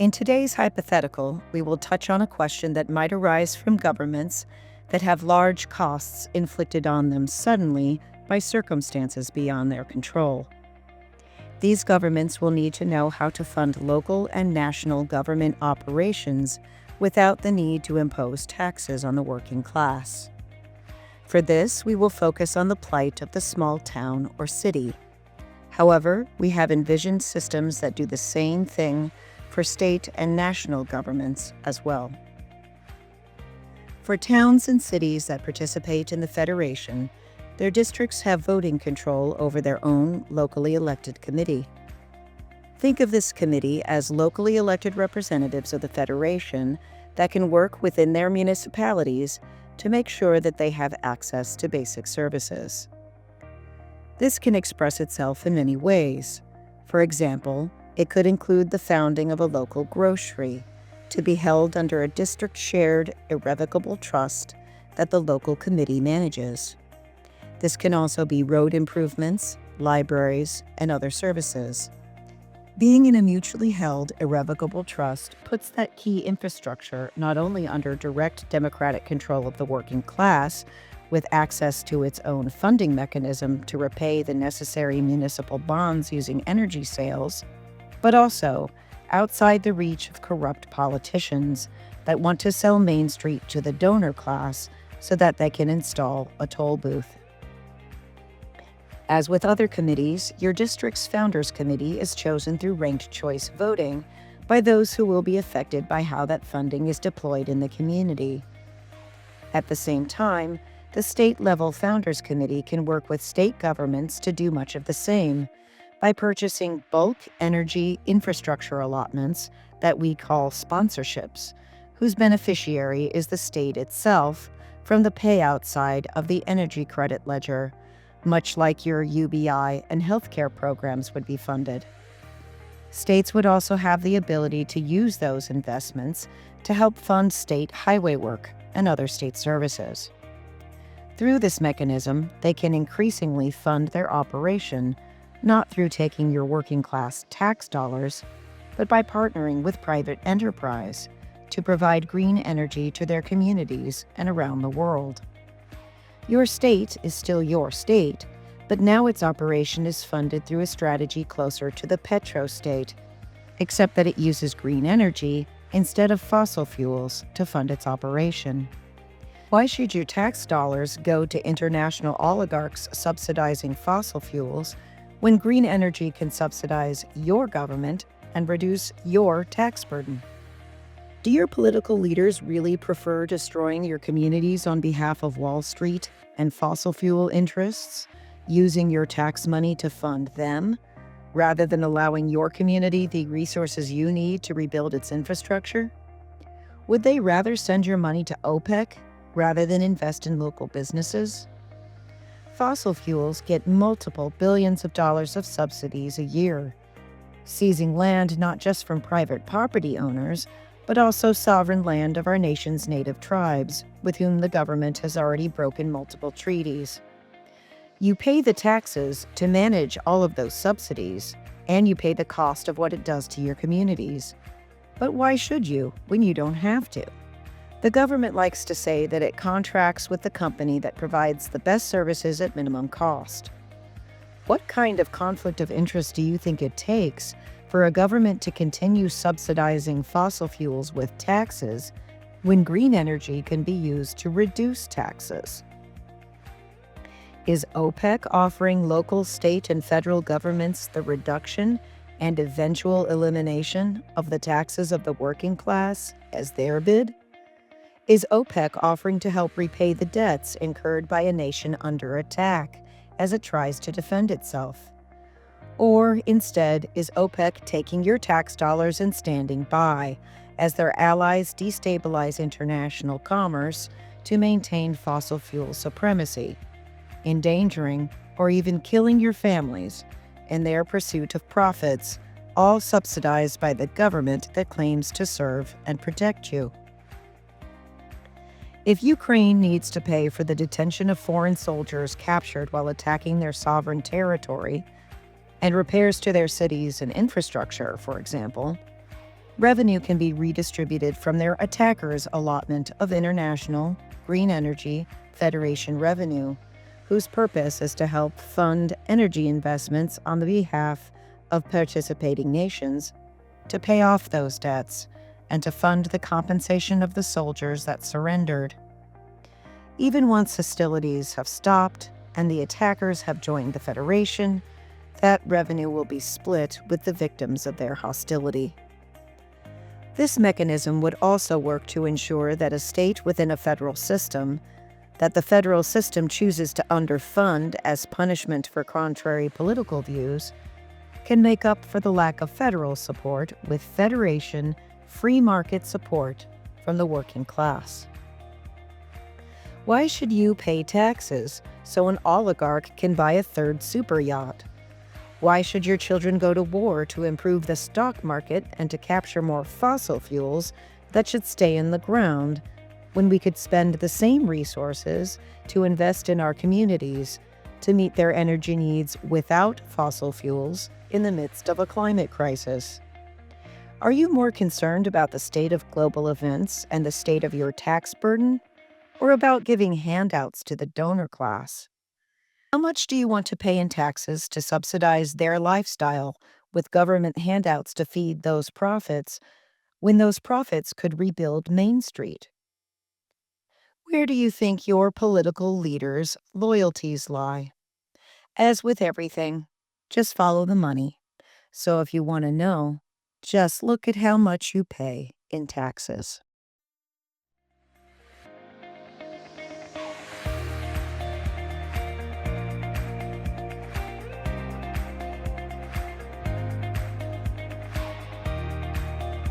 In today's hypothetical, we will touch on a question that might arise from governments that have large costs inflicted on them suddenly by circumstances beyond their control. These governments will need to know how to fund local and national government operations without the need to impose taxes on the working class. For this, we will focus on the plight of the small town or city. However, we have envisioned systems that do the same thing for state and national governments as well. For towns and cities that participate in the Federation, their districts have voting control over their own locally elected committee. Think of this committee as locally elected representatives of the Federation that can work within their municipalities to make sure that they have access to basic services. This can express itself in many ways. For example, it could include the founding of a local grocery to be held under a district-shared, irrevocable trust that the local committee manages. This can also be road improvements, libraries, and other services. Being in a mutually held, irrevocable trust puts that key infrastructure not only under direct democratic control of the working class, with access to its own funding mechanism to repay the necessary municipal bonds using energy sales, but also outside the reach of corrupt politicians that want to sell Main Street to the donor class so that they can install a toll booth. As with other committees, your district's Founders Committee is chosen through ranked choice voting by those who will be affected by how that funding is deployed in the community. At the same time, the state-level Founders Committee can work with state governments to do much of the same by purchasing bulk energy infrastructure allotments that we call sponsorships, whose beneficiary is the state itself from the payout side of the energy credit ledger, much like your UBI and healthcare programs would be funded. States would also have the ability to use those investments to help fund state highway work and other state services. Through this mechanism, they can increasingly fund their operation not through taking your working class tax dollars, but by partnering with private enterprise to provide green energy to their communities and around the world. Your state is still your state, but now its operation is funded through a strategy closer to the petrostate, except that it uses green energy instead of fossil fuels to fund its operation. Why should your tax dollars go to international oligarchs subsidizing fossil fuels when green energy can subsidize your government and reduce your tax burden? Do your political leaders really prefer destroying your communities on behalf of Wall Street and fossil fuel interests, using your tax money to fund them, rather than allowing your community the resources you need to rebuild its infrastructure? Would they rather send your money to OPEC rather than invest in local businesses? Fossil fuels get multiple billions of dollars of subsidies a year, seizing land not just from private property owners, but also sovereign land of our nation's native tribes, with whom the government has already broken multiple treaties. You pay the taxes to manage all of those subsidies, and you pay the cost of what it does to your communities. But why should you when you don't have to? The government likes to say that it contracts with the company that provides the best services at minimum cost. What kind of conflict of interest do you think it takes for a government to continue subsidizing fossil fuels with taxes when green energy can be used to reduce taxes? Is OPEC offering local, state, and federal governments the reduction and eventual elimination of the taxes of the working class as their bid? Is OPEC offering to help repay the debts incurred by a nation under attack as it tries to defend itself? Or instead, is OPEC taking your tax dollars and standing by as their allies destabilize international commerce to maintain fossil fuel supremacy, endangering or even killing your families in their pursuit of profits, all subsidized by the government that claims to serve and protect you? If Ukraine needs to pay for the detention of foreign soldiers captured while attacking their sovereign territory, and repairs to their cities and infrastructure, for example, revenue can be redistributed from their attackers' allotment of international, green energy, Federation revenue, whose purpose is to help fund energy investments on the behalf of participating nations, to pay off those debts, and to fund the compensation of the soldiers that surrendered. Even once hostilities have stopped and the attackers have joined the Federation, that revenue will be split with the victims of their hostility. This mechanism would also work to ensure that a state within a federal system that the federal system chooses to underfund as punishment for contrary political views can make up for the lack of federal support with federation, free market support from the working class. Why should you pay taxes so an oligarch can buy a third super yacht? Why should your children go to war to improve the stock market and to capture more fossil fuels that should stay in the ground when we could spend the same resources to invest in our communities to meet their energy needs without fossil fuels in the midst of a climate crisis? Are you more concerned about the state of global events and the state of your tax burden, or about giving handouts to the donor class? How much do you want to pay in taxes to subsidize their lifestyle with government handouts to feed those profits when those profits could rebuild Main Street? Where do you think your political leaders' loyalties lie? As with everything, just follow the money. So if you want to know, just look at how much you pay in taxes.